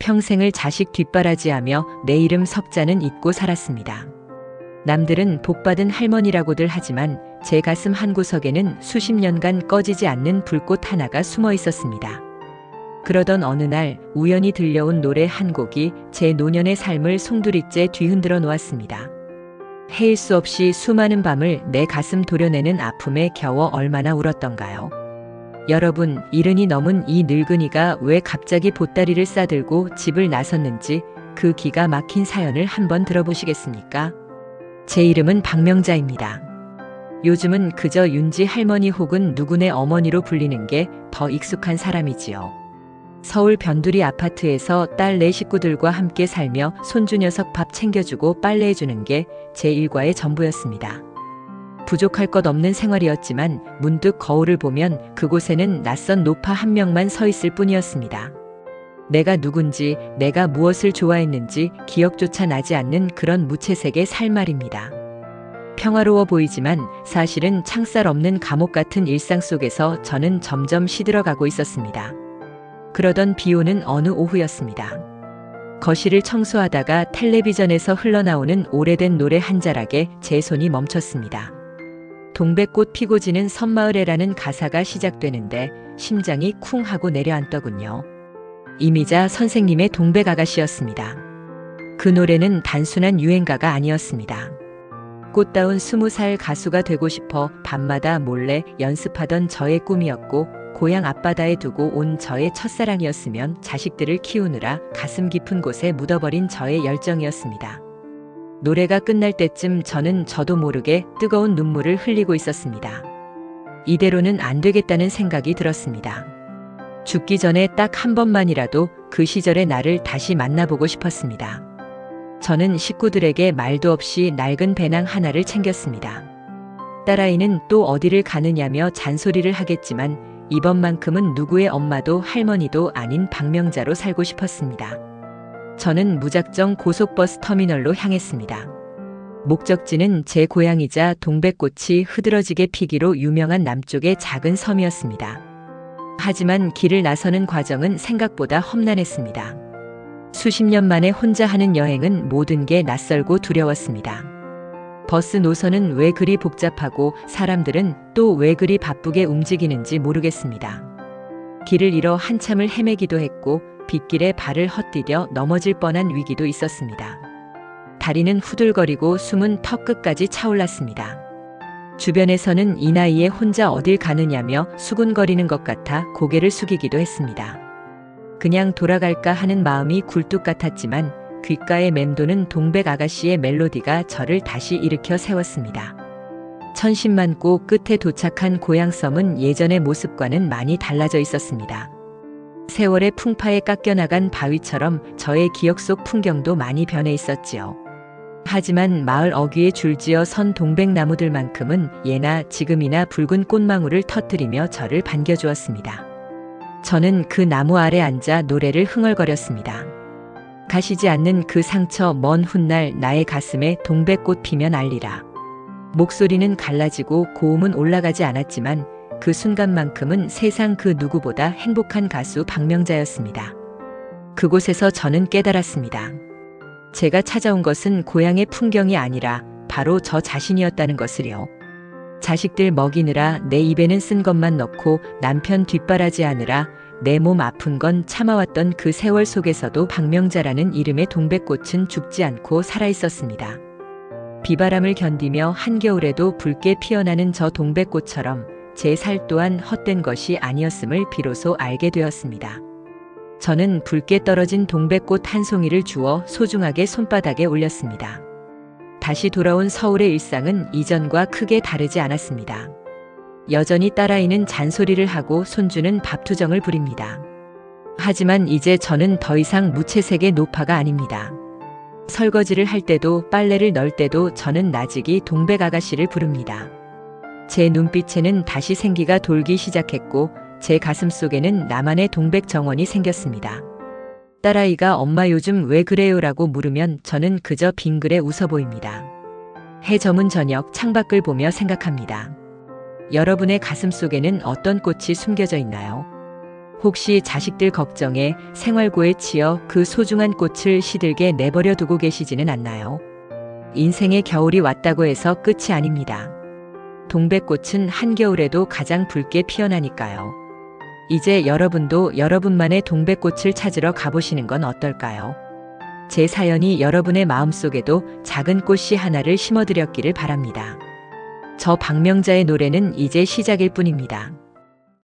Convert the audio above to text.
평생을 자식 뒷바라지하며 내 이름 석자는 잊고 살았습니다. 남들은 복받은 할머니라고들 하지만 제 가슴 한구석에는 수십 년간 꺼지지 않는 불꽃 하나가 숨어 있었습니다. 그러던 어느 날 우연히 들려온 노래 한 곡이 제 노년의 삶을 송두리째 뒤흔들어 놓았습니다. 헤일 수 없이 수많은 밤을 내 가슴 도려내는 아픔에 겨워 얼마나 울었던가요? 여러분, 70이 넘은 이 늙은이가 왜 갑자기 보따리를 싸들고 집을 나섰는지 그 기가 막힌 사연을 한번 들어보시겠습니까? 제 이름은 박명자입니다. 요즘은 그저 윤지 할머니 혹은 누구네 어머니로 불리는 게 더 익숙한 사람이지요. 서울 변두리 아파트에서 딸 4 식구들과 함께 살며 손주 녀석 밥 챙겨주고 빨래해주는 게 제 일과의 전부였습니다. 부족할 것 없는 생활이었지만 문득 거울을 보면 그곳에는 낯선 노파 한 명만 서 있을 뿐이었습니다. 내가 누군지, 내가 무엇을 좋아했는지 기억조차 나지 않는 그런 무채색의 살 말입니다. 평화로워 보이지만 사실은 창살 없는 감옥 같은 일상 속에서 저는 점점 시들어가고 있었습니다. 그러던 비 오는 어느 오후였습니다. 거실을 청소하다가 텔레비전에서 흘러나오는 오래된 노래 한 자락에 제 손이 멈췄습니다. 동백꽃 피고 지는 섬마을에라는 가사가 시작되는데 심장이 쿵 하고 내려앉더군요. 이미자 선생님의 동백아가씨였습니다. 그 노래는 단순한 유행가가 아니었습니다. 꽃다운 20살 가수가 되고 싶어 밤마다 몰래 연습하던 저의 꿈이었고 고향 앞바다에 두고 온 저의 첫사랑이었으면 자식들을 키우느라 가슴 깊은 곳에 묻어버린 저의 열정이었습니다. 노래가 끝날 때쯤 저는 저도 모르게 뜨거운 눈물을 흘리고 있었습니다. 이대로는 안 되겠다는 생각이 들었습니다. 죽기 전에 딱 한 번만이라도 그 시절의 나를 다시 만나보고 싶었습니다. 저는 식구들에게 말도 없이 낡은 배낭 하나를 챙겼습니다. 딸아이는 또 어디를 가느냐며 잔소리를 하겠지만 이번만큼은 누구의 엄마도 할머니도 아닌 박명자로 살고 싶었습니다. 저는 무작정 고속버스 터미널로 향했습니다. 목적지는 제 고향이자 동백꽃이 흐드러지게 피기로 유명한 남쪽의 작은 섬이었습니다. 하지만 길을 나서는 과정은 생각보다 험난했습니다. 수십 년 만에 혼자 하는 여행은 모든 게 낯설고 두려웠습니다. 버스 노선은 왜 그리 복잡하고 사람들은 또 왜 그리 바쁘게 움직이는지 모르겠습니다. 길을 잃어 한참을 헤매기도 했고 빗길에 발을 헛디뎌 넘어질 뻔한 위기도 있었습니다. 다리는 후들거리고 숨은 턱끝까지 차올랐습니다. 주변에서는 이 나이에 혼자 어딜 가느냐며 수군거리는 것 같아 고개를 숙이기도 했습니다. 그냥 돌아갈까 하는 마음이 굴뚝 같았지만 귓가에 맴도는 동백 아가씨의 멜로디가 저를 다시 일으켜 세웠습니다. 천신만고 끝에 도착한 고향섬은 예전의 모습과는 많이 달라져 있었습니다. 세월의 풍파에 깎여나간 바위처럼 저의 기억 속 풍경도 많이 변해 있었지요. 하지만 마을 어귀에 줄지어 선 동백나무들만큼은 예나 지금이나 붉은 꽃망울을 터뜨리며 저를 반겨주었습니다. 저는 그 나무 아래 앉아 노래를 흥얼거렸습니다. 가시지 않는 그 상처 먼 훗날 나의 가슴에 동백꽃 피면 알리라. 목소리는 갈라지고 고음은 올라가지 않았지만 그 순간만큼은 세상 그 누구보다 행복한 가수 박명자였습니다. 그곳에서 저는 깨달았습니다. 제가 찾아온 것은 고향의 풍경이 아니라 바로 저 자신이었다는 것을요. 자식들 먹이느라 내 입에는 쓴 것만 넣고 남편 뒷바라지하느라 내 몸 아픈 건 참아왔던 그 세월 속에서도 박명자라는 이름의 동백꽃은 죽지 않고 살아있었습니다. 비바람을 견디며 한겨울에도 붉게 피어나는 저 동백꽃처럼 제 살 또한 헛된 것이 아니었음을 비로소 알게 되었습니다. 저는 붉게 떨어진 동백꽃 한 송이를 주워 소중하게 손바닥에 올렸습니다. 다시 돌아온 서울의 일상은 이전과 크게 다르지 않았습니다. 여전히 딸아이는 잔소리를 하고 손주는 밥투정을 부립니다. 하지만 이제 저는 더 이상 무채색의 노파가 아닙니다. 설거지를 할 때도 빨래를 넣을 때도 저는 나직이 동백 아가씨를 부릅니다. 제 눈빛에는 다시 생기가 돌기 시작했고 제 가슴 속에는 나만의 동백 정원이 생겼습니다. 딸아이가 엄마 요즘 왜 그래요라고 물으면 저는 그저 빙그레 웃어 보입니다. 해 저문 저녁 창밖을 보며 생각합니다. 여러분의 가슴 속에는 어떤 꽃이 숨겨져 있나요? 혹시 자식들 걱정에 생활고에 치여 그 소중한 꽃을 시들게 내버려 두고 계시지는 않나요? 인생의 겨울이 왔다고 해서 끝이 아닙니다. 동백꽃은 한겨울에도 가장 붉게 피어나니까요. 이제 여러분도 여러분만의 동백꽃을 찾으러 가보시는 건 어떨까요? 제 사연이 여러분의 마음속에도 작은 꽃씨 하나를 심어드렸기를 바랍니다. 저 박명자의 노래는 이제 시작일 뿐입니다.